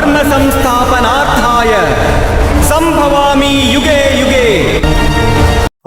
ಧರ್ಮ ಸಂಸ್ಥಾಪನಾರ್ಥಾಯ ಸಂಭವಾಮಿ ಯುಗೆ ಯುಗೆ.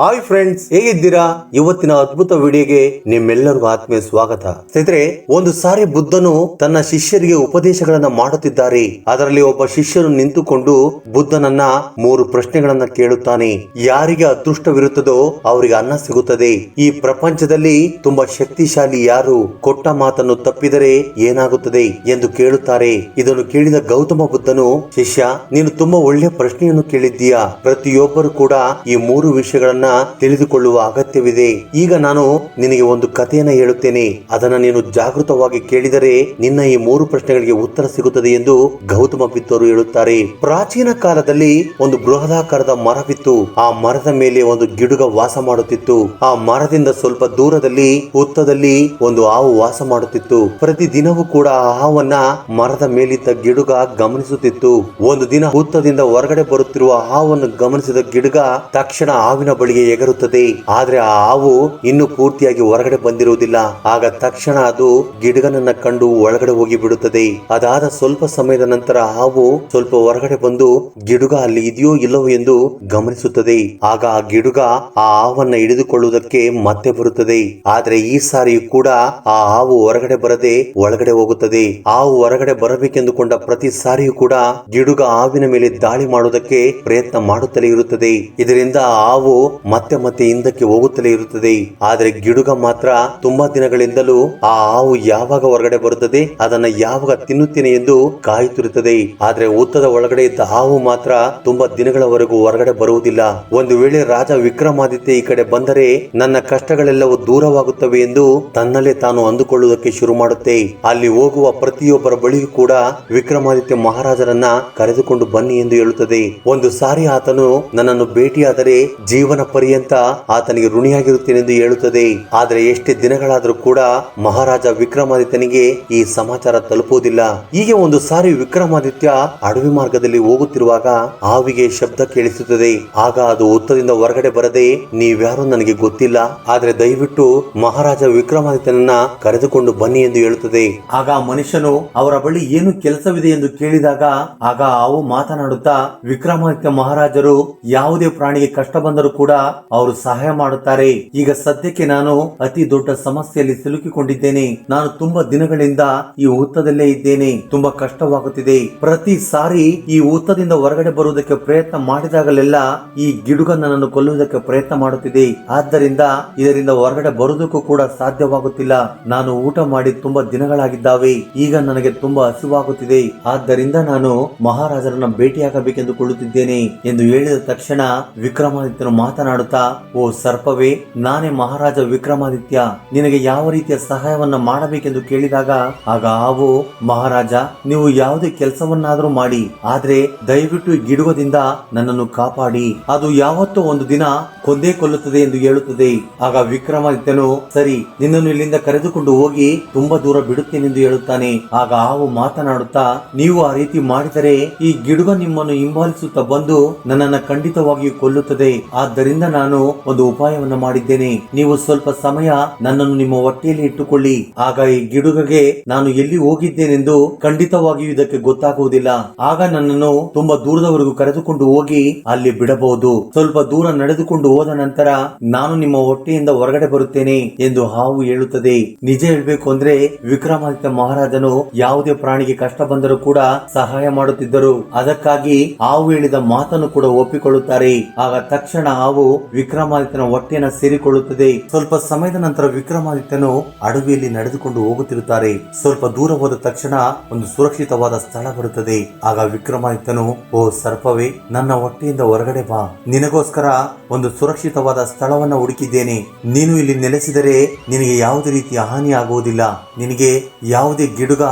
ಹಾಯ್ ಫ್ರೆಂಡ್ಸ್, ಹೇಗಿದ್ದೀರಾ? ಇವತ್ತಿನ ಅದ್ಭುತ ವಿಡಿಯೋಗೆ ನಿಮ್ಮೆಲ್ಲರಿಗೂ ಆತ್ಮೀಯ ಸ್ವಾಗತ. ಸ್ನೇಹಿತರೆ, ಒಂದು ಸಾರಿ ಬುದ್ಧನು ತನ್ನ ಶಿಷ್ಯರಿಗೆ ಉಪದೇಶಗಳನ್ನ ಮಾಡುತ್ತಿದ್ದಾರೆ. ಅದರಲ್ಲಿ ಒಬ್ಬ ಶಿಷ್ಯನು ನಿಂತುಕೊಂಡು ಬುದ್ಧನನ್ನ 3 ಪ್ರಶ್ನೆಗಳನ್ನ ಕೇಳುತ್ತಾನೆ. ಯಾರಿಗೆ ಅದೃಷ್ಟವಿರುತ್ತದೋ ಅವರಿಗೆ ಅನ್ನ ಸಿಗುತ್ತದೆ. ಈ ಪ್ರಪಂಚದಲ್ಲಿ ತುಂಬಾ ಶಕ್ತಿಶಾಲಿ ಯಾರು? ಕೊಟ್ಟ ಮಾತನ್ನು ತಪ್ಪಿದರೆ ಏನಾಗುತ್ತದೆ ಎಂದು ಕೇಳುತ್ತಾರೆ. ಇದನ್ನು ಕೇಳಿದ ಗೌತಮ ಬುದ್ಧನು, ಶಿಷ್ಯ, ನೀನು ತುಂಬಾ ಒಳ್ಳೆಯ ಪ್ರಶ್ನೆಯನ್ನು ಕೇಳಿದ್ದೀಯಾ. ಪ್ರತಿಯೊಬ್ಬರು ಕೂಡ ಈ 3 ವಿಷಯಗಳನ್ನ ತಿಳಿದುಕೊಳ್ಳುವ ಅಗತ್ಯವಿದೆ. ಈಗ ನಾನು ನಿನಗೆ ಒಂದು ಕಥೆಯನ್ನ ಹೇಳುತ್ತೇನೆ. ಅದನ್ನ ನೀನು ಜಾಗೃತವಾಗಿ ಕೇಳಿದರೆ ನಿನ್ನ ಈ 3 ಪ್ರಶ್ನೆಗಳಿಗೆ ಉತ್ತರ ಸಿಗುತ್ತದೆ ಎಂದು ಗೌತಮ ಬುದ್ಧರು ಹೇಳುತ್ತಾರೆ. ಪ್ರಾಚೀನ ಕಾಲದಲ್ಲಿ ಒಂದು ಬೃಹದಾಕಾರದ ಮರವಿತ್ತು. ಆ ಮರದ ಮೇಲೆ ಒಂದು ಗಿಡುಗ ವಾಸ ಮಾಡುತ್ತಿತ್ತು. ಆ ಮರದಿಂದ ಸ್ವಲ್ಪ ದೂರದಲ್ಲಿ ಹುತ್ತದಲ್ಲಿ ಒಂದು ಹಾವು ವಾಸ ಮಾಡುತ್ತಿತ್ತು. ಪ್ರತಿ ದಿನವೂ ಕೂಡ ಆ ಹಾವನ್ನ ಮರದ ಮೇಲಿದ್ದ ಗಿಡುಗ ಗಮನಿಸುತ್ತಿತ್ತು. ಒಂದು ದಿನ ಹುತ್ತದಿಂದ ಹೊರಗಡೆ ಬರುತ್ತಿರುವ ಹಾವನ್ನು ಗಮನಿಸಿದ ಗಿಡುಗ ತಕ್ಷಣ ಹಾವಿನ ಬಳಿಗೆ ಎಗರುತ್ತದೆ. ಆದ್ರೆ ಆ ಹಾವು ಇನ್ನು ಪೂರ್ತಿಯಾಗಿ ಹೊರಗಡೆ ಬಂದಿರುವುದಿಲ್ಲ. ಆಗ ತಕ್ಷಣ ಅದು ಗಿಡುಗನನ್ನ ಕಂಡು ಒಳಗಡೆ ಹೋಗಿ ಬಿಡುತ್ತದೆ. ಅದಾದ ಸ್ವಲ್ಪ ಸಮಯದ ನಂತರ ಹಾವು ಸ್ವಲ್ಪ ಹೊರಗಡೆ ಬಂದು ಗಿಡುಗ ಅಲ್ಲಿ ಇದೆಯೋ ಇಲ್ಲವೋ ಎಂದು ಗಮನಿಸುತ್ತದೆ. ಆಗ ಆ ಗಿಡುಗ ಆ ಹಾವನ್ನ ಹಿಡಿದುಕೊಳ್ಳುವುದಕ್ಕೆ ಮತ್ತೆ ಬರುತ್ತದೆ. ಆದ್ರೆ ಈ ಸಾರಿಯೂ ಕೂಡ ಆ ಹಾವು ಹೊರಗಡೆ ಬರದೆ ಒಳಗಡೆ ಹೋಗುತ್ತದೆ. ಹಾವು ಹೊರಗಡೆ ಬರಬೇಕೆಂದುಕೊಂಡ ಪ್ರತಿ ಸಾರಿಯೂ ಕೂಡ ಗಿಡುಗ ಹಾವಿನ ಮೇಲೆ ದಾಳಿ ಮಾಡುವುದಕ್ಕೆ ಪ್ರಯತ್ನ ಮಾಡುತ್ತಲೇ ಇರುತ್ತದೆ. ಇದರಿಂದ ಆ ಹಾವು ಮತ್ತೆ ಮತ್ತೆ ಹಿಂದಕ್ಕೆ ಹೋಗುತ್ತಲೇ ಇರುತ್ತದೆ. ಆದ್ರೆ ಗಿಡುಗ ಮಾತ್ರ ತುಂಬಾ ದಿನಗಳಿಂದಲೂ ಆ ಹಾವು ಯಾವಾಗ ಹೊರಗಡೆ ಬರುತ್ತದೆ, ಅದನ್ನ ಯಾವಾಗ ತಿನ್ನುತ್ತೇನೆ ಎಂದು ಕಾಯುತ್ತಿರುತ್ತದೆ. ಆದ್ರೆ ಹುತ್ತದ ಒಳಗಡೆ ಇದ್ದ ಹಾವು ಮಾತ್ರ ತುಂಬಾ ದಿನಗಳವರೆಗೂ ಹೊರಗಡೆ ಬರುವುದಿಲ್ಲ. ಒಂದು ವೇಳೆ ರಾಜ ವಿಕ್ರಮಾದಿತ್ಯ ಈ ಕಡೆ ಬಂದರೆ ನನ್ನ ಕಷ್ಟಗಳೆಲ್ಲವೂ ದೂರವಾಗುತ್ತವೆ ಎಂದು ತನ್ನಲ್ಲೇ ತಾನು ಅಂದುಕೊಳ್ಳುವುದಕ್ಕೆ ಶುರು ಮಾಡುತ್ತೆ. ಅಲ್ಲಿ ಹೋಗುವ ಪ್ರತಿಯೊಬ್ಬರ ಬಳಿಯೂ ಕೂಡ ವಿಕ್ರಮಾದಿತ್ಯ ಮಹಾರಾಜರನ್ನ ಕರೆದುಕೊಂಡು ಬನ್ನಿ ಎಂದು ಹೇಳುತ್ತದೆ. ಒಂದು ಸಾರಿ ಆತನು ನನ್ನನ್ನು ಭೇಟಿಯಾದರೆ ಜೀವನ ಪರ್ಯಂತ ಆತನಿಗೆ ಋಣಿಯಾಗಿರುತ್ತೇನೆ ಎಂದು ಹೇಳುತ್ತದೆ. ಆದ್ರೆ ಎಷ್ಟೇ ದಿನಗಳಾದರೂ ಕೂಡ ಮಹಾರಾಜ ವಿಕ್ರಮಾದಿತ್ಯನಿಗೆ ಈ ಸಮಾಚಾರ ತಲುಪುವುದಿಲ್ಲ. ಹೀಗೆ ಒಂದು ಸಾರಿ ವಿಕ್ರಮಾದಿತ್ಯ ಅಡವಿ ಮಾರ್ಗದಲ್ಲಿ ಹೋಗುತ್ತಿರುವಾಗ ಹಾವಿಗೆ ಶಬ್ದ ಕೇಳಿಸುತ್ತದೆ. ಆಗ ಅದು ಹುತ್ತದಿಂದ ಹೊರಗಡೆ ಬರದೆ, ನೀವ್ಯಾರು ನನಗೆ ಗೊತ್ತಿಲ್ಲ, ಆದ್ರೆ ದಯವಿಟ್ಟು ಮಹಾರಾಜ ವಿಕ್ರಮಾದಿತ್ಯನನ್ನ ಕರೆದುಕೊಂಡು ಬನ್ನಿ ಎಂದು ಹೇಳುತ್ತದೆ. ಆಗ ಮನುಷ್ಯನು ಅವರ ಬಳಿ ಏನು ಕೆಲಸವಿದೆ ಎಂದು ಕೇಳಿದಾಗ ಆಗ ಹಾವು ಮಾತನಾಡುತ್ತಾ, ವಿಕ್ರಮಾದಿತ್ಯ ಮಹಾರಾಜರು ಯಾವುದೇ ಪ್ರಾಣಿಗೆ ಕಷ್ಟ ಬಂದರೂ ಕೂಡ ಅವರು ಸಹಾಯ ಮಾಡುತ್ತಾರೆ. ಈಗ ಸದ್ಯಕ್ಕೆ ನಾನು ಅತಿ ದೊಡ್ಡ ಸಮಸ್ಯೆಯಲ್ಲಿ ಸಿಲುಕಿಕೊಂಡಿದ್ದೇನೆ. ನಾನು ತುಂಬಾ ದಿನಗಳಿಂದ ಈ ಹುತ್ತದಲ್ಲೇ ಇದ್ದೇನೆ. ತುಂಬಾ ಕಷ್ಟವಾಗುತ್ತಿದೆ. ಪ್ರತಿ ಸಾರಿ ಈ ಹುತ್ತದಿಂದ ಹೊರಗಡೆ ಬರುವುದಕ್ಕೆ ಪ್ರಯತ್ನ ಮಾಡಿದಾಗಲೆಲ್ಲ ಈ ಗಿಡುಗ ನನ್ನನ್ನು ಕೊಲ್ಲುವುದಕ್ಕೆ ಪ್ರಯತ್ನ ಮಾಡುತ್ತಿದೆ. ಆದ್ದರಿಂದ ಇದರಿಂದ ಹೊರಗಡೆ ಬರುವುದಕ್ಕೂ ಕೂಡ ಸಾಧ್ಯವಾಗುತ್ತಿಲ್ಲ. ನಾನು ಊಟ ಮಾಡಿ ತುಂಬಾ ದಿನಗಳಾಗಿದ್ದಾವೆ. ಈಗ ನನಗೆ ತುಂಬಾ ಹಸಿವಾಗುತ್ತಿದೆ. ಆದ್ದರಿಂದ ನಾನು ಮಹಾರಾಜರನ್ನ ಭೇಟಿಯಾಗಬೇಕೆಂದುಕೊಳ್ಳುತ್ತಿದ್ದೇನೆ ಎಂದು ಹೇಳಿದ ತಕ್ಷಣ ವಿಕ್ರಮಾದಿತ್ಯನು ಮಾತನಾಡುತ್ತಾ, ಓ ಸರ್ಪವೇ, ನಾನೇ ಮಹಾರಾಜ ವಿಕ್ರಮಾದಿತ್ಯ, ನಿನಗೆ ಯಾವ ರೀತಿಯ ಸಹಾಯವನ್ನ ಮಾಡಬೇಕೆಂದು ಕೇಳಿದಾಗ ಆಗ ಹಾವು, ಮಹಾರಾಜ, ನೀವು ಯಾವುದೇ ಕೆಲಸವನ್ನಾದರೂ ಮಾಡಿ, ಆದ್ರೆ ದಯವಿಟ್ಟು ಈ ಗಿಡುಗದಿಂದ ನನ್ನನ್ನು ಕಾಪಾಡಿ. ಅದು ಯಾವತ್ತೋ ಒಂದು ದಿನ ಕೊಂದೇ ಕೊಲ್ಲುತ್ತದೆ ಎಂದು ಹೇಳುತ್ತದೆ. ಆಗ ವಿಕ್ರಮಾದಿತ್ಯನು, ಸರಿ, ನಿನ್ನನ್ನು ಇಲ್ಲಿಂದ ಕರೆದುಕೊಂಡು ಹೋಗಿ ತುಂಬಾ ದೂರ ಬಿಡುತ್ತೇನೆ ಎಂದು ಹೇಳುತ್ತಾನೆ. ಆಗ ಹಾವು ಮಾತನಾಡುತ್ತಾ, ನೀವು ಆ ರೀತಿ ಮಾಡಿದರೆ ಈ ಗಿಡುಗ ನಿಮ್ಮನ್ನು ಹಿಂಬಾಲಿಸುತ್ತಾ ಬಂದು ನನ್ನನ್ನು ಖಂಡಿತವಾಗಿಯೂ ಕೊಲ್ಲುತ್ತದೆ. ಆದ್ದರಿಂದ ನಾನು ಒಂದು ಉಪಾಯವನ್ನು ಮಾಡಿದ್ದೇನೆ. ನೀವು ಸ್ವಲ್ಪ ಸಮಯ ನನ್ನನ್ನು ನಿಮ್ಮ ಹೊಟ್ಟೆಯಲ್ಲಿ ಇಟ್ಟುಕೊಳ್ಳಿ. ಆಗ ಈ ಗಿಡುಗಗೆ ನಾನು ಎಲ್ಲಿ ಹೋಗಿದ್ದೇನೆಂದು ಖಂಡಿತವಾಗಿಯೂ ಇದಕ್ಕೆ ಗೊತ್ತಾಗುವುದಿಲ್ಲ. ಆಗ ನನ್ನನ್ನು ತುಂಬಾ ದೂರದವರೆಗೂ ಕರೆದುಕೊಂಡು ಹೋಗಿ ಅಲ್ಲಿ ಬಿಡಬಹುದು. ಸ್ವಲ್ಪ ದೂರ ನಡೆದುಕೊಂಡು ಹೋದ ನಂತರ ನಾನು ನಿಮ್ಮ ಹೊಟ್ಟೆಯಿಂದ ಹೊರಗಡೆ ಬರುತ್ತೇನೆ ಎಂದು ಹಾವು ಹೇಳುತ್ತದೆ. ನಿಜ ಹೇಳ್ಬೇಕು ಅಂದ್ರೆ ವಿಕ್ರಮಾದಿತ್ಯ ಮಹಾರಾಜನು ಯಾವುದೇ ಪ್ರಾಣಿಗೆ ಕಷ್ಟ ಬಂದರೂ ಕೂಡ ಸಹಾಯ ಮಾಡುತ್ತಿದ್ದರು. ಅದಕ್ಕಾಗಿ ಹಾವು ಹೇಳಿದ ಮಾತನ್ನು ಕೂಡ ಒಪ್ಪಿಕೊಳ್ಳುತ್ತಾರೆ. ಆಗ ತಕ್ಷಣ ಹಾವು ವಿಕ್ರಮಾದಿತ್ಯನ ಹೊಟ್ಟೆಯನ್ನು ಸೇರಿಕೊಳ್ಳುತ್ತದೆ. ಸ್ವಲ್ಪ ಸಮಯದ ನಂತರ ವಿಕ್ರಮಾದಿತ್ಯನು ಅಡವಿಯಲ್ಲಿ ನಡೆದುಕೊಂಡು ಹೋಗುತ್ತಿರುತ್ತಾರೆ. ಸ್ವಲ್ಪ ದೂರ ಹೋದ ತಕ್ಷಣ ಒಂದು ಸುರಕ್ಷಿತವಾದ ಸ್ಥಳ ಬರುತ್ತದೆ. ಆಗ ವಿಕ್ರಮಾದಿತ್ಯನು, ಓ ಸರ್ಪವೇ, ನನ್ನ ಹೊಟ್ಟೆಯಿಂದ ಹೊರಗಡೆ ಬಾ. ನಿನಗೋಸ್ಕರ ಒಂದು ಸುರಕ್ಷಿತವಾದ ಸ್ಥಳವನ್ನ ಹುಡುಕಿದ್ದೇನೆ. ನೀನು ಇಲ್ಲಿ ನೆಲೆಸಿದರೆ ನಿನಗೆ ಯಾವುದೇ ರೀತಿಯ ಹಾನಿ ಆಗುವುದಿಲ್ಲ. ನಿನಗೆ ಯಾವುದೇ ಗಿಡುಗ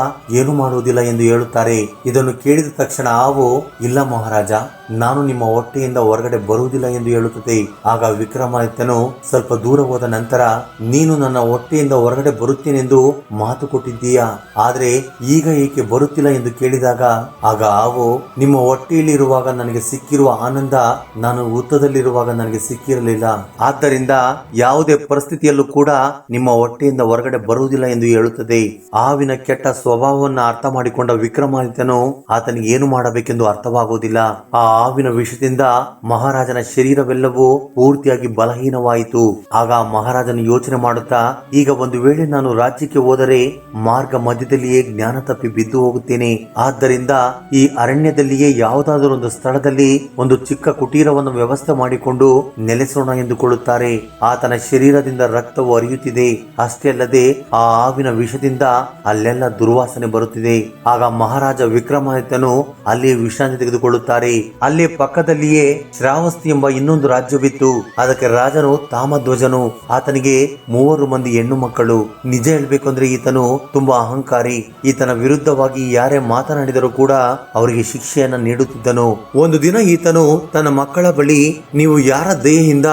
ಏನು ಮಾಡುವುದಿಲ್ಲ ಎಂದು ಹೇಳುತ್ತಾರೆ. ಇದನ್ನು ಕೇಳಿದ ತಕ್ಷಣ ಹಾವು, ಇಲ್ಲ ಮಹಾರಾಜ, ನಾನು ನಿಮ್ಮ ಹೊಟ್ಟೆಯಿಂದ ಹೊರಗಡೆ ಬರುವುದಿಲ್ಲ ಎಂದು ಹೇಳುತ್ತದೆ. ಆಗ ವಿಕ್ರಮಾದಿತ್ಯನು ಸ್ವಲ್ಪ ದೂರ ಹೋದ ನಂತರ, ನೀನು ನನ್ನ ಹೊಟ್ಟೆಯಿಂದ ಹೊರಗಡೆ ಬರುತ್ತೇನೆಂದು ಮಾತು ಕೊಟ್ಟಿದ್ದೀಯಾ, ಆದ್ರೆ ಈಗ ಏಕೆ ಬರುತ್ತಿಲ್ಲ ಎಂದು ಕೇಳಿದಾಗ ಆಗ ಹಾವು, ನಿಮ್ಮ ಹೊಟ್ಟೆಯಲ್ಲಿ ಇರುವಾಗ ನನಗೆ ಸಿಕ್ಕಿರುವ ಆನಂದ ನಾನು ಹುತ್ತದಲ್ಲಿರುವಾಗ ನನಗೆ ಸಿಕ್ಕಿರಲಿಲ್ಲ, ಆದ್ದರಿಂದ ಯಾವುದೇ ಪರಿಸ್ಥಿತಿಯಲ್ಲೂ ಕೂಡ ನಿಮ್ಮ ಹೊಟ್ಟೆಯಿಂದ ಹೊರಗಡೆ ಬರುವುದಿಲ್ಲ ಎಂದು ಹೇಳುತ್ತದೆ. ಹಾವಿನ ಕೆಟ್ಟ ಸ್ವಭಾವವನ್ನು ಅರ್ಥ ಮಾಡಿಕೊಂಡ ವಿಕ್ರಮಾದಿತ್ಯನು ಆತನಿಗೆ ಏನು ಮಾಡಬೇಕೆಂದು ಅರ್ಥವಾಗುವುದಿಲ್ಲ. ಆ ಹಾವಿನ ವಿಷದಿಂದ ಮಹಾರಾಜನ ಶರೀರವೆಲ್ಲವೂ ಪೂರ್ತಿಯಾಗಿ ಬಲಹೀನವಾಯಿತು. ಆಗ ಮಹಾರಾಜನು ಯೋಚನೆ ಮಾಡುತ್ತಾ, ಈಗ ಒಂದು ವೇಳೆ ನಾನು ರಾಜ್ಯಕ್ಕೆ ಹೋದರೆ ಮಾರ್ಗ ಮಧ್ಯದಲ್ಲಿಯೇ ಜ್ಞಾನ ತಪ್ಪಿ ಬಿದ್ದು ಹೋಗುತ್ತೇನೆ, ಆದ್ದರಿಂದ ಈ ಅರಣ್ಯದಲ್ಲಿಯೇ ಯಾವುದಾದರೂ ಒಂದು ಸ್ಥಳದಲ್ಲಿ ಒಂದು ಚಿಕ್ಕ ಕುಟೀರವನ್ನು ವ್ಯವಸ್ಥೆ ಮಾಡಿಕೊಂಡು ನೆಲೆಸೋಣ ಎಂದುಕೊಳ್ಳುತ್ತಾರೆ. ಆತನ ಶರೀರದಿಂದ ರಕ್ತವು ಹರಿಯುತ್ತಿದೆ. ಅಷ್ಟೇ ಅಲ್ಲದೆ ಆ ಹಾವಿನ ವಿಷದಿಂದ ಅಲ್ಲೆಲ್ಲ ದುರ್ವಾಸನೆ ಬರುತ್ತಿದೆ. ಆಗ ಮಹಾರಾಜ ವಿಕ್ರಮಾದಿತ್ಯನು ಅಲ್ಲಿ ವಿಶ್ರಾಂತಿ ತೆಗೆದುಕೊಳ್ಳುತ್ತಾರೆ. ಅಲ್ಲಿ ಪಕ್ಕದಲ್ಲಿಯೇ ಶ್ರಾವಸ್ತಿ ಎಂಬ ಇನ್ನೊಂದು ರಾಜ್ಯವಿತ್ತು. ಅದಕ್ಕೆ ರಾಜನು ತಾಮಧ್ವಜನು. ಆತನಿಗೆ 3 ಮಂದಿ ಹೆಣ್ಣು ಮಕ್ಕಳು. ನಿಜ ಹೇಳ್ಬೇಕಂದ್ರೆ ಈತನು ತುಂಬಾ ಅಹಂಕಾರಿ. ಈತನ ವಿರುದ್ಧವಾಗಿ ಯಾರೇ ಮಾತನಾಡಿದರೂ ಕೂಡ ಅವರಿಗೆ ಶಿಕ್ಷೆಯನ್ನ ನೀಡುತ್ತಿದ್ದನು. ಒಂದು ದಿನ ಈತನು ತನ್ನ ಮಕ್ಕಳ ಬಳಿ, ನೀವು ಯಾರ ದಯೆಯಿಂದ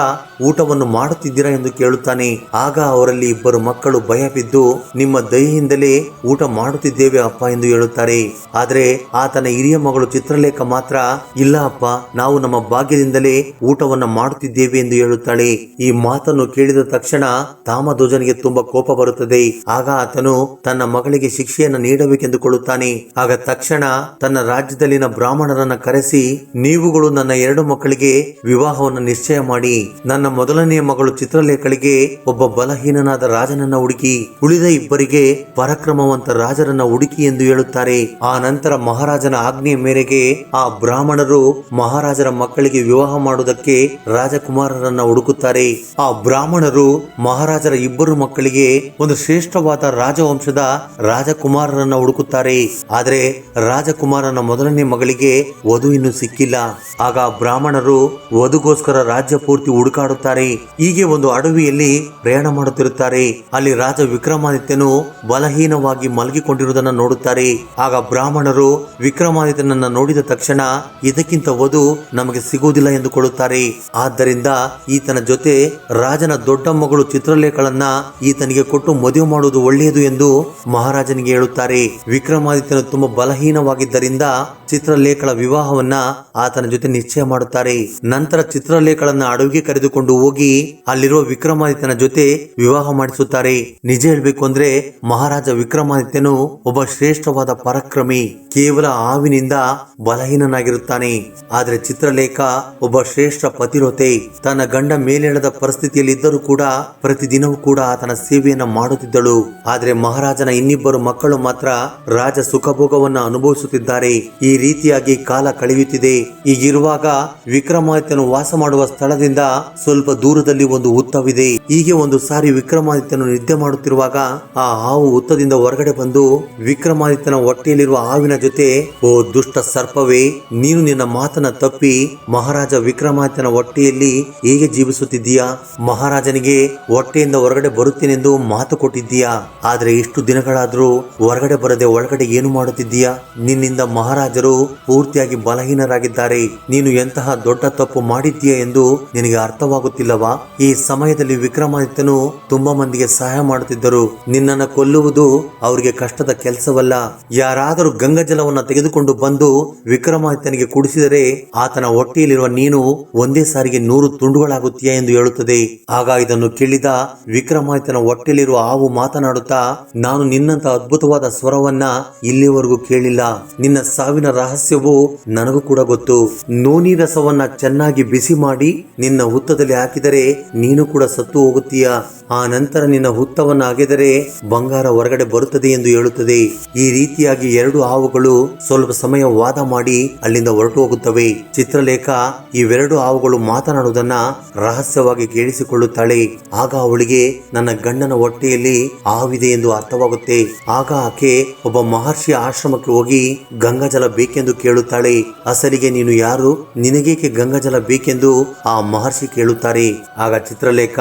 ಊಟವನ್ನು ಮಾಡುತ್ತಿದ್ದೀರಾ ಎಂದು ಕೇಳುತ್ತಾನೆ. ಆಗ ಅವರಲ್ಲಿ 2 ಮಕ್ಕಳು ಭಯ ಬಿದ್ದು, ನಿಮ್ಮ ದಯೆಯಿಂದಲೇ ಊಟ ಮಾಡುತ್ತಿದ್ದೇವೆ ಅಪ್ಪ ಎಂದು ಹೇಳುತ್ತಾರೆ. ಆದ್ರೆ ಆತನ ಹಿರಿಯ ಮಗಳು ಚಿತ್ರಲೇಖ ಮಾತ್ರ, ಇಲ್ಲ ಅಪ್ಪ, ನಾವು ನಮ್ಮ ಭಾಗ್ಯದಿಂದಲೇ ಊಟವನ್ನ ಮಾಡುತ್ತಿದ್ದೇವೆ ಎಂದು ಹೇಳುತ್ತಾಳೆ. ಈ ಮಾತನ್ನು ಕೇಳಿದ ತಕ್ಷಣ ತಾಮಧ್ವಜನಿಗೆ ತುಂಬಾ ಕೋಪ ಬರುತ್ತದೆ. ಆಗ ಆತನು ತನ್ನ ಮಗಳಿಗೆ ಶಿಕ್ಷೆಯನ್ನು ನೀಡಬೇಕೆಂದುಕೊಳ್ಳುತ್ತಾನೆ. ಆಗ ತಕ್ಷಣ ತನ್ನ ರಾಜ್ಯದಲ್ಲಿನ ಬ್ರಾಹ್ಮಣರನ್ನ ಕರೆಸಿ, ನೀವುಗಳು ನನ್ನ 2 ಮಕ್ಕಳಿಗೆ ವಿವಾಹವನ್ನು ನಿಶ್ಚಯ ಮಾಡಿ, ನನ್ನ ಮೊದಲನೆಯ ಮಗಳು ಚಿತ್ರಲೇಖಳಿಗೆ ಒಬ್ಬ ಬಲಹೀನನಾದ ರಾಜನನ್ನ ಹುಡುಕಿ, ಉಳಿದ 2ರಿಗೆ ಪರಾಕ್ರಮವಂತ ರಾಜರನ್ನ ಹುಡುಕಿ ಎಂದು ಹೇಳುತ್ತಾರೆ. ಆ ನಂತರ ಮಹಾರಾಜನ ಆಜ್ಞೆಯ ಮೇರೆಗೆ ಆ ಬ್ರಾಹ್ಮಣರು ಮಹಾರಾಜರ ಮಕ್ಕಳಿಗೆ ವಿವಾಹ ಮಾಡುವುದಕ್ಕೆ ರಾಜಕುಮಾರರನ್ನ ಹುಡುಕುತ್ತಾರೆ. ಆ ಬ್ರಾಹ್ಮಣರು ಮಹಾರಾಜರ 2 ಮಕ್ಕಳಿಗೆ ಒಂದು ಶ್ರೇಷ್ಠವಾದ ರಾಜವಂಶದ ರಾಜಕುಮಾರರನ್ನ ಹುಡುಕುತ್ತಾರೆ. ಆದ್ರೆ ರಾಜಕುಮಾರನ ಮೊದಲನೇ ಮಗಳಿಗೆ ವಧು ಇನ್ನು ಸಿಕ್ಕಿಲ್ಲ. ಆಗ ಬ್ರಾಹ್ಮಣರು ವಧುಗೋಸ್ಕರ ರಾಜ್ಯ ಪೂರ್ತಿ ಹುಡುಕಾಡುತ್ತಾರೆ. ಹೀಗೆ ಒಂದು ಅಡವಿಯಲ್ಲಿ ಪ್ರಯಾಣ ಮಾಡುತ್ತಿರುತ್ತಾರೆ. ಅಲ್ಲಿ ರಾಜ ವಿಕ್ರಮಾದಿತ್ಯನು ಬಲಹೀನವಾಗಿ ಮಲಗಿಕೊಂಡಿರುವುದನ್ನು ನೋಡುತ್ತಾರೆ. ಆಗ ಬ್ರಾಹ್ಮಣರು ವಿಕ್ರಮಾದಿತ್ಯನನ್ನ ನೋಡಿದ ತಕ್ಷಣ ಇದಕ್ಕಿಂತ ವಧು ನಮಗೆ ಸಿಗುವುದಿಲ್ಲ ಎಂದುಕೊಳ್ಳುತ್ತಾರೆ. ಆದ್ದರಿಂದ ಈತನ ಜೊತೆ ರಾಜನ ದೊಡ್ಡ ಮಗಳು ಚಿತ್ರಲೇಖಳನ್ನ ಈತನಿಗೆ ಕೊಟ್ಟು ಮದುವೆ ಮಾಡುವುದು ಒಳ್ಳೆಯದು ಎಂದು ಮಹಾರಾಜನಿಗೆ ಹೇಳುತ್ತಾರೆ. ವಿಕ್ರಮಾದಿತ್ಯನು ತುಂಬಾ ಬಲಹೀನವಾಗಿದ್ದರಿಂದ ಚಿತ್ರಲೇಖಳ ವಿವಾಹವನ್ನ ಆತನ ಜೊತೆ ನಿಶ್ಚಯ ಮಾಡುತ್ತಾರೆ. ನಂತರ ಚಿತ್ರಲೇಖಳನ್ನ ಅಡವಿಗೆ ಕರೆದುಕೊಂಡು ಹೋಗಿ ಅಲ್ಲಿರುವ ವಿಕ್ರಮಾದಿತ್ಯನ ಜೊತೆ ವಿವಾಹ ಮಾಡಿಸುತ್ತಾರೆ. ನಿಜ ಹೇಳ್ಬೇಕು ಅಂದ್ರೆ ಮಹಾರಾಜ ವಿಕ್ರಮಾದಿತ್ಯನು ಒಬ್ಬ ಶ್ರೇಷ್ಠವಾದ ಪರಾಕ್ರಮಿ. ಕೇವಲ ಹಾವಿನಿಂದ ಬಲಹೀನನಾಗಿರುತ್ತಾನೆ. ಆದ್ರೆ ಚಿತ್ರಲೇಖ ಒಬ್ಬ ಶ್ರೇಷ್ಠ ಪತಿರೋತೆ. ತನ್ನ ಗಂಡ ಮೇಲೇಳದ ಪರಿಸ್ಥಿತಿಯಲ್ಲಿ ಇದ್ದರೂ ಕೂಡ ಪ್ರತಿದಿನವೂ ಕೂಡ ಆತನ ಸೇವೆಯನ್ನ ಮಾಡುತ್ತಿದ್ದಳು. ಆದ್ರೆ ಮಹಾರಾಜನ ಇನ್ನಿಬ್ಬರು ಮಕ್ಕಳು ಮಾತ್ರ ರಾಜ ಸುಖಭೋಗವನ್ನ ಅನುಭವಿಸುತ್ತಿದ್ದಾರೆ. ಈ ರೀತಿಯಾಗಿ ಕಾಲ ಕಳೆಯುತ್ತಿದೆ. ಹೀಗಿರುವಾಗ ವಿಕ್ರಮಾದಿತ್ಯನು ವಾಸ ಮಾಡುವ ಸ್ಥಳದಿಂದ ಸ್ವಲ್ಪ ದೂರದಲ್ಲಿ ಒಂದು ಹುತ್ತವಿದೆ. ಹೀಗೆ ಒಂದು ಸಾರಿ ವಿಕ್ರಮಾದಿತ್ಯನು ನಿದ್ದೆ ಮಾಡುತ್ತಿರುವಾಗ ಆ ಹಾವು ಹುತ್ತದಿಂದ ಹೊರಗಡೆ ಬಂದು ವಿಕ್ರಮಾದಿತ್ಯನ ಹೊಟ್ಟೆಯಲ್ಲಿರುವ ಹಾವಿನ ಜೊತೆ, ಓ ದುಷ್ಟ ಸರ್ಪವೇ, ನೀನು ನಿನ್ನ ಮಾತನ್ನ ತಪ್ಪಿ ಮಹಾರಾಜ ವಿಕ್ರಮಾದಿತ್ಯನ ಹೊಟ್ಟೆಯಲ್ಲಿ ಹೇಗೆ ಜೀವಿಸುತ್ತಿದ್ದೀಯಾ? ಮಹಾರಾಜನಿಗೆ ಹೊಟ್ಟೆಯಿಂದ ಹೊರಗಡೆ ಬರುತ್ತೇನೆಂದು ಮಾತು ಕೊಟ್ಟಿದ್ದೀಯಾ, ಆದ್ರೆ ಇಷ್ಟು ದಿನಗಳಾದ್ರೂ ಹೊರಗಡೆ ಬರದೆ ಒಳಗಡೆ ಏನು ಮಾಡುತ್ತಿದ್ದೀಯಾ? ನಿನ್ನಿಂದ ಮಹಾರಾಜರು ಪೂರ್ತಿಯಾಗಿ ಬಲಹೀನರಾಗಿದ್ದಾರೆ. ನೀನು ಎಂತಹ ದೊಡ್ಡ ತಪ್ಪು ಮಾಡಿದ್ದೀಯಾ ಎಂದು ನಿನಗೆ ಅರ್ಥವಾಗುತ್ತಿಲ್ಲವಾ? ಈ ಸಮಯದಲ್ಲಿ ವಿಕ್ರಮಾದಿತ್ಯನು ತುಂಬಾ ಮಂದಿಗೆ ಸಹಾಯ ಮಾಡುತ್ತಿದ್ದರು. ನಿನ್ನನ್ನು ಕೊಲ್ಲುವುದು ಅವರಿಗೆ ಕಷ್ಟದ ಕೆಲಸವಲ್ಲ. ಯಾರಾದರೂ ಗಂಗಾ ಜಲವನ್ನ ತೆಗೆದುಕೊಂಡು ಬಂದು ವಿಕ್ರಮಾದಿತ್ಯನಿಗೆ ಕುಡಿಸಿದರೆ ಆತನ ಹೊಟ್ಟೆಯಲ್ಲಿರುವ ನೀನು ಒಂದೇ ಸಾರಿಗೆ 100 ತುಂಡುಗಳಾಗುತ್ತೀಯಾ ಎಂದು ಹೇಳುತ್ತದೆ. ಆಗ ಇದನ್ನು ಕೇಳಿದ ವಿಕ್ರಮಾದಿತ್ಯನ ಹೊಟ್ಟೆಯಲ್ಲಿರುವ ಹಾವು ಮಾತನಾಡುತ್ತಾ, ನಾನು ನಿನ್ನಂತ ಅದ್ಭುತವಾದ ಸ್ವರವನ್ನ ಇಲ್ಲಿವರೆಗೂ ಕೇಳಿಲ್ಲ. ನಿನ್ನ ಸಾವಿನ ರಹಸ್ಯವು ನನಗೂ ಕೂಡ ಗೊತ್ತು. ನೋನಿ ರಸವನ್ನ ಚೆನ್ನಾಗಿ ಬಿಸಿ ಮಾಡಿ ನಿನ್ನ ಹುತ್ತದಲ್ಲಿ ಹಾಕಿದರೆ ನೀನು ಕೂಡ ಸತ್ತು ಹೋಗುತ್ತೀಯಾ. ಆ ನಂತರ ನಿನ್ನ ಹುತ್ತವನ್ನು ಅಗೆದರೆ ಬಂಗಾರ ಹೊರಗಡೆ ಬರುತ್ತದೆ ಎಂದು ಹೇಳುತ್ತದೆ. ಈ ರೀತಿಯಾಗಿ 2 ಹಾವುಗಳು ಸ್ವಲ್ಪ ಸಮಯ ವಾದ ಮಾಡಿ ಅಲ್ಲಿಂದ ಹೊರಟು ಹೋಗುತ್ತವೆ. ಚಿತ್ರಲೇಖ ಇವೆರಡು ಹಾವುಗಳು ಮಾತನಾಡುವುದನ್ನ ರಹಸ್ಯವಾಗಿ ಕೇಳಿಸಿಕೊಳ್ಳುತ್ತಾಳೆ. ಆಗ ಅವಳಿಗೆ ನನ್ನ ಗಂಡನ ಹೊಟ್ಟೆಯಲ್ಲಿ ಹಾವಿದೆ ಎಂದು ಅರ್ಥವಾಗುತ್ತೆ. ಆಗ ಆಕೆ ಒಬ್ಬ ಮಹರ್ಷಿಯ ಆಶ್ರಮಕ್ಕೆ ಹೋಗಿ ಗಂಗಾಜಲ ಬೇಕೆಂದು ಕೇಳುತ್ತಾಳೆ. ಅಸಲಿಗೆ ನೀನು ಯಾರು? ನಿನಗೇಕೆ ಗಂಗಾಜಲ ಬೇಕೆಂದು ಆ ಮಹರ್ಷಿ ಕೇಳುತ್ತಾರೆ. ಆಗ ಚಿತ್ರಲೇಖ,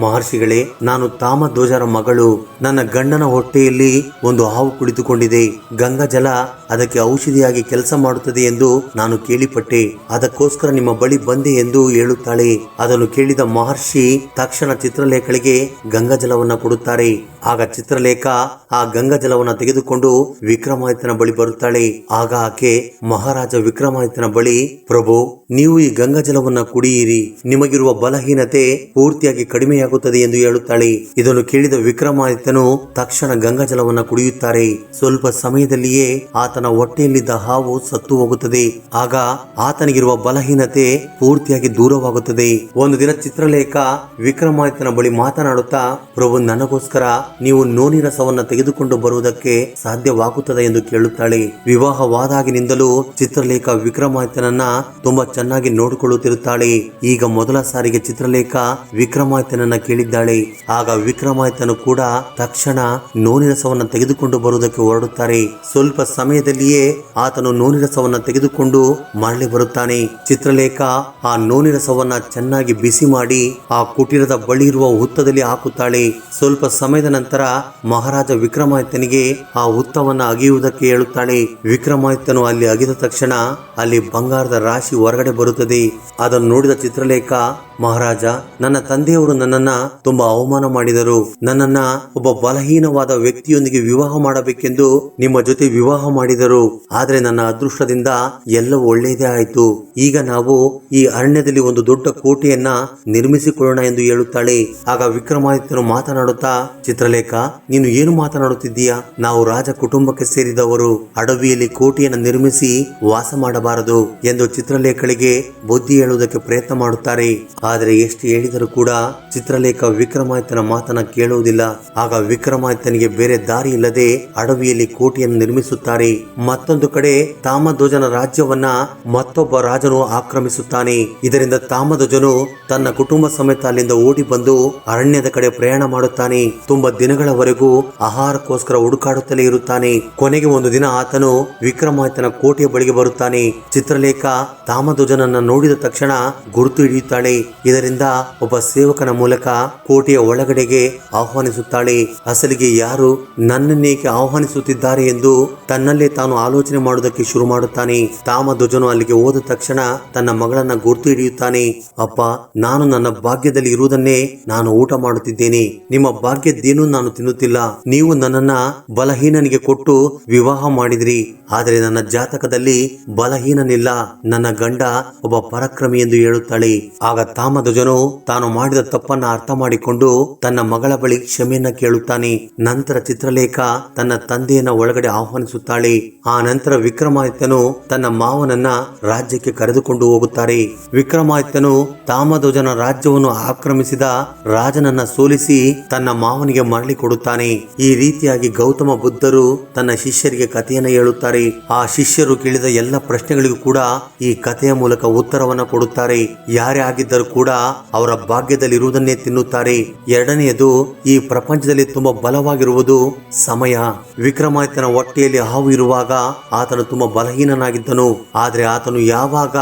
ಮಹರ್ಷಿಗಳೇ, ನಾನು ತಾಮಧ್ವಜರ ಮಗಳು. ನನ್ನ ಗಂಡನ ಹೊಟ್ಟೆಯಲ್ಲಿ ಒಂದು ಹಾವು ಕುಳಿತುಕೊಂಡಿದೆ. ಗಂಗಾ ಜಲ ಅದಕ್ಕೆ ಔಷಧಿಯಾಗಿ ಕೆಲಸ ಮಾಡುತ್ತದೆ ಎಂದು ನಾನು ಕೇಳಿಪಟ್ಟೆ. ಅದಕ್ಕೋಸ್ಕರ ನಿಮ್ಮ ಬಳಿ ಬಂದೆ ಎಂದು ಹೇಳುತ್ತಾಳೆ. ಅದನ್ನು ಕೇಳಿದ ಮಹರ್ಷಿ ತಕ್ಷಣ ಚಿತ್ರಲೇಖಳಿಗೆ ಗಂಗಾ ಜಲವನ್ನ ಕೊಡುತ್ತಾರೆ. ಆಗ ಚಿತ್ರಲೇಖ ಆ ಗಂಗಾ ಜಲವನ್ನ ತೆಗೆದುಕೊಂಡು ವಿಕ್ರಮಾದಿತ್ಯನ ಬಳಿ ಬರುತ್ತಾಳೆ. ಆಗ ಆಕೆ ಮಹಾರಾಜ ವಿಕ್ರಮಾದಿತ್ಯನ ಬಳಿ, ಪ್ರಭು, ನೀವು ಈ ಗಂಗಾ ಜಲವನ್ನ ಕುಡಿಯಿರಿ, ನಿಮಗಿರುವ ಬಲಹೀನತೆ ಪೂರ್ತಿಯಾಗಿ ಕಡಿಮೆಯಾಗುತ್ತದೆ ಎಂದು ಹೇಳುತ್ತಾಳೆ. ಇದನ್ನು ಕೇಳಿದ ವಿಕ್ರಮಾದಿತ್ಯನು ತಕ್ಷಣ ಗಂಗಾ ಜಲವನ್ನ ಕುಡಿಯುತ್ತಾರೆ. ಸ್ವಲ್ಪ ಸಮಯದಲ್ಲಿಯೇ ಆತನ ಹೊಟ್ಟೆಯಲ್ಲಿದ್ದ ಹಾವು ಸತ್ತು ಹೋಗುತ್ತದೆ. ಆಗ ಆತನಿಗಿರುವ ಬಲಹೀನತೆ ಪೂರ್ತಿಯಾಗಿ ದೂರವಾಗುತ್ತದೆ. ಒಂದು ದಿನ ಚಿತ್ರಲೇಖ ವಿಕ್ರಮಾದಿತ್ಯನ ಬಳಿ ಮಾತನಾಡುತ್ತಾ, ಪ್ರಭು, ನನಗೋಸ್ಕರ ನೀವು ನೋನಿ ರಸವನ್ನ ತೆಗೆದುಕೊಂಡು ಬರುವುದಕ್ಕೆ ಸಾಧ್ಯವಾಗುತ್ತದೆ ಎಂದು ಕೇಳುತ್ತಾಳೆ. ವಿವಾಹವಾದಾಗಿನಿಂದಲೂ ಚಿತ್ರಲೇಖ ವಿಕ್ರಮಾದಿತ್ಯನನ್ನ ತುಂಬಾ ಚೆನ್ನಾಗಿ ನೋಡಿಕೊಳ್ಳುತ್ತಿರುತ್ತಾಳೆ. ಈಗ ಮೊದಲ ಸಾರಿಗೆ ಚಿತ್ರಲೇಖ ವಿಕ್ರಮಾದಿತ್ಯನನ್ನ ಕೇಳಿದ್ದಾಳೆ. ಆಗ ವಿಕ್ರಮಾದಿತ್ಯನು ಕೂಡ ತಕ್ಷಣ ನೋನಿ ರಸವನ್ನ ತೆಗೆದುಕೊಂಡು ಬರುವುದಕ್ಕೆ ಹೊರಡುತ್ತಾರೆ. ಸ್ವಲ್ಪ ಸಮಯದಲ್ಲಿಯೇ ಆತನು ನೋನಿ ರಸವನ್ನ ತೆಗೆದುಕೊಂಡು ಮರಳಿ ಬರುತ್ತಾನೆ. ಚಿತ್ರಲೇಖ ಆ ನೋನಿ ರಸವನ್ನ ಚೆನ್ನಾಗಿ ಬಿಸಿ ಮಾಡಿ ಆ ಕುಟೀರದ ಬಳಿ ಇರುವ ಹುತ್ತದಲ್ಲಿ ಹಾಕುತ್ತಾಳೆ. ಸ್ವಲ್ಪ ಸಮಯದ ನಂತರ ಮಹಾರಾಜ ವಿಕ್ರಮಾದಿತ್ಯನಿಗೆ ಆ ಹುತ್ತವನ್ನ ಅಗೆಯುವುದಕ್ಕೆ ಹೇಳುತ್ತಾಳೆ. ವಿಕ್ರಮಾದಿತ್ಯನು ಅಲ್ಲಿ ಅಗೆದ ತಕ್ಷಣ ಅಲ್ಲಿ ಬಂಗಾರದ ರಾಶಿ ಹೊರಗಡೆ ಬರುತ್ತದೆ. ಅದನ್ನು ನೋಡಿದ ಚಿತ್ರಲೇಖ, ಮಹಾರಾಜ, ನನ್ನ ತಂದೆಯವರು ನನ್ನನ್ನ ತುಂಬಾ ಅವಮಾನ ಮಾಡಿದರು. ನನ್ನನ್ನ ಒಬ್ಬ ಬಲಹೀನವಾದ ವ್ಯಕ್ತಿಯೊಂದಿಗೆ ವಿವಾಹ ಮಾಡಬೇಕೆಂದು ನಿಮ್ಮ ಜೊತೆ ವಿವಾಹ ಮಾಡಿದರು. ಆದ್ರೆ ನನ್ನ ಅದೃಷ್ಟದಿಂದ ಎಲ್ಲವೂ ಒಳ್ಳೆಯದೇ ಆಯಿತು. ಈಗ ನಾವು ಈ ಅರಣ್ಯದಲ್ಲಿ ಒಂದು ದೊಡ್ಡ ಕೋಟೆಯನ್ನ ನಿರ್ಮಿಸಿಕೊಳ್ಳೋಣ ಎಂದು ಹೇಳುತ್ತಾಳೆ. ಆಗ ವಿಕ್ರಮಾದಿತ್ಯನು ಮಾತನಾಡುತ್ತಾ, ಚಿತ್ರಲೇಖ, ನೀನು ಏನು ಮಾತನಾಡುತ್ತಿದ್ದೀಯಾ? ನಾವು ರಾಜ ಕುಟುಂಬಕ್ಕೆ ಸೇರಿದವರು. ಅಡವಿಯಲ್ಲಿ ಕೋಟೆಯನ್ನು ನಿರ್ಮಿಸಿ ವಾಸ ಮಾಡಬಾರದು ಎಂದು ಚಿತ್ರಲೇಖಳಿಗೆ ಬುದ್ಧಿ ಹೇಳುವುದಕ್ಕೆ ಪ್ರಯತ್ನ ಮಾಡುತ್ತಾರೆ. ಆದರೆ ಎಷ್ಟು ಹೇಳಿದರೂ ಕೂಡ ಚಿತ್ರಲೇಖ ವಿಕ್ರಮಾದಿತ್ಯನ ಮಾತನ್ನ ಕೇಳುವುದಿಲ್ಲ. ಆಗ ವಿಕ್ರಮಾದಿತ್ಯನಿಗೆ ಬೇರೆ ದಾರಿ ಇಲ್ಲದೆ ಅಡವಿಯಲ್ಲಿ ಕೋಟೆಯನ್ನು ನಿರ್ಮಿಸುತ್ತಾರೆ. ಮತ್ತೊಂದು ಕಡೆ ತಾಮಧ್ವಜನ ರಾಜ್ಯವನ್ನ ಮತ್ತೊಬ್ಬ ರಾಜನು ಆಕ್ರಮಿಸುತ್ತಾನೆ. ಇದರಿಂದ ತಾಮಧ್ವಜನು ತನ್ನ ಕುಟುಂಬ ಸಮೇತ ಅಲ್ಲಿಂದ ಓಡಿ ಬಂದು ಅರಣ್ಯದ ಕಡೆ ಪ್ರಯಾಣ ಮಾಡುತ್ತಾನೆ. ತುಂಬಾ ದಿನಗಳವರೆಗೂ ಆಹಾರಕ್ಕೋಸ್ಕರ ಹುಡುಕಾಡುತ್ತಲೇ ಇರುತ್ತಾನೆ. ಕೊನೆಗೆ ಒಂದು ದಿನ ಆತನು ವಿಕ್ರಮಾದಿತ್ಯನ ಕೋಟೆಯ ಬಳಿಗೆ ಬರುತ್ತಾನೆ. ಚಿತ್ರಲೇಖ ತಾಮಧ್ವಜನನ್ನ ನೋಡಿದ ತಕ್ಷಣ ಗುರುತು ಹಿಡಿಯುತ್ತಾಳೆ. ಇದರಿಂದ ಒಬ್ಬ ಸೇವಕನ ಮೂಲಕ ಕೋಟೆಯ ಒಳಗಡೆಗೆ ಆಹ್ವಾನಿಸುತ್ತಾಳೆ. ಅಸಲಿಗೆ ಯಾರು ನನ್ನನ್ನೇಕೆ ಆಹ್ವಾನಿಸುತ್ತಿದ್ದಾರೆ ಎಂದು ತನ್ನಲ್ಲೇ ತಾನು ಆಲೋಚನೆ ಮಾಡುವುದಕ್ಕೆ ಶುರು ಮಾಡುತ್ತಾನೆ. ತಾಮಧ್ವಜನು ಅಲ್ಲಿಗೆ ಹೋದ ತಕ್ಷಣ ತನ್ನ ಮಗಳನ್ನ ಗುರುತು ಹಿಡಿಯುತ್ತಾನೆ. ಅಪ್ಪ, ನಾನು ನನ್ನ ಭಾಗ್ಯದಲ್ಲಿ ಇರುವುದನ್ನೇ ನಾನು ಊಟ ಮಾಡುತ್ತಿದ್ದೇನೆ. ನಿಮ್ಮ ಭಾಗ್ಯದ್ದೇನು ನಾನು ತಿನ್ನುತ್ತಿಲ್ಲ. ನೀವು ನನ್ನನ್ನ ಬಲಹೀನನಿಗೆ ಕೊಟ್ಟು ವಿವಾಹ ಮಾಡಿದ್ರಿ. ಆದರೆ ನನ್ನ ಜಾತಕದಲ್ಲಿ ಬಲಹೀನನಿಲ್ಲ. ನನ್ನ ಗಂಡ ಒಬ್ಬ ಪರಾಕ್ರಮಿ ಎಂದು ಹೇಳುತ್ತಾಳೆ. ಆಗ ತಾಮಧ್ವಜನು ತಾನು ಮಾಡಿದ ತಪ್ಪನ್ನ ಅರ್ಥ ಮಾಡಿಕೊಂಡು ತನ್ನ ಮಗಳ ಬಳಿ ಕ್ಷಮೆಯನ್ನ ಕೇಳುತ್ತಾನೆ. ನಂತರ ಚಿತ್ರಲೇಖ ತನ್ನ ತಂದೆಯನ್ನ ಒಳಗಡೆ ಆಹ್ವಾನಿಸುತ್ತಾಳೆ. ಆ ನಂತರ ವಿಕ್ರಮಾದಿತ್ಯನು ತನ್ನ ಮಾವನನ್ನ ರಾಜ್ಯಕ್ಕೆ ಕರೆದುಕೊಂಡು ಹೋಗುತ್ತಾರೆ. ವಿಕ್ರಮಾದಿತ್ಯನು ತಾಮಧ್ವಜನ ರಾಜ್ಯವನ್ನು ಆಕ್ರಮಿಸಿದ ರಾಜನನ್ನ ಸೋಲಿಸಿ ತನ್ನ ಮಾವನಿಗೆ ಮರಳಿ ಕೊಡುತ್ತಾನೆ. ಈ ರೀತಿಯಾಗಿ ಗೌತಮ ಬುದ್ಧರು ತನ್ನ ಶಿಷ್ಯರಿಗೆ ಕಥೆಯನ್ನು ಹೇಳುತ್ತಾರೆ. ಆ ಶಿಷ್ಯರು ಕೇಳಿದ ಎಲ್ಲ ಪ್ರಶ್ನೆಗಳಿಗೂ ಕೂಡ ಈ ಕಥೆಯ ಮೂಲಕ ಉತ್ತರವನ್ನ ಕೊಡುತ್ತಾರೆ. ಯಾರೇ ಆಗಿದ್ದರೂ ಕೂಡ ಅವರ ಭಾಗ್ಯದಲ್ಲಿ ಇರುವುದನ್ನೇ ತಿನ್ನುತ್ತಾರೆ. ಎರಡನೆಯದು, ಈ ಪ್ರಪಂಚದಲ್ಲಿ ತುಂಬಾ ಬಲವಾಗಿರುವುದು ಸಮಯ. ವಿಕ್ರಮಾದಿತ್ಯನ ಹೊಟ್ಟೆಯಲ್ಲಿ ಹಾವು ಇರುವಾಗ ಆತನು ತುಂಬಾ ಬಲಹೀನನಾಗಿದ್ದನು. ಆದ್ರೆ ಆತನು ಯಾವಾಗ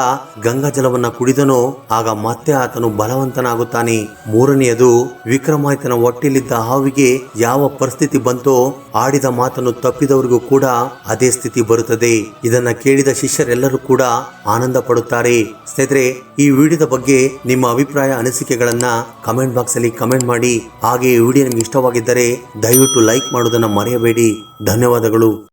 ಗಂಗಾ ಜಲವನ್ನ ಕುಡಿದನೋ ಆಗ ಮತ್ತೆ ಆತನು ಬಲವಂತನಾಗುತ್ತಾನೆ. ಮೂರನೆಯದು, ವಿಕ್ರಮಾದಿತ್ಯನ ಹೊಟ್ಟೆಯಲ್ಲಿದ್ದ ಹಾವಿಗೆ ಯಾವ ಪರಿಸ್ಥಿತಿ ಬಂತೋ ಆಡಿದ ಮಾತನ್ನು ತಪ್ಪಿದವರಿಗೂ ಕೂಡ ಅದೇ ಸ್ಥಿತಿ ಬರುತ್ತದೆ. ಇದನ್ನ ಕೇಳಿದ ಶಿಷ್ಯರೆಲ್ಲರೂ ಕೂಡ ಆನಂದ ಪಡುತ್ತಾರೆ. ಸ್ನೇಹಿತರೆ, ಈ ವಿಡಿಯೋದ ಬಗ್ಗೆ ನಿಮ್ಮ ಅಭಿಪ್ರಾಯ, ಅನಿಸಿಕೆಗಳನ್ನ ಕಮೆಂಟ್ ಬಾಕ್ಸ್ ಅಲ್ಲಿ ಕಮೆಂಟ್ ಮಾಡಿ. ಹಾಗೆ ಈ ವಿಡಿಯೋ ನಿಮ್ಗೆ ಇಷ್ಟವಾಗಿದ್ದರೆ ದಯವಿಟ್ಟು ಲೈಕ್ ಮಾಡುವುದನ್ನು ಮರೆಯಬೇಡಿ. ಧನ್ಯವಾದಗಳು.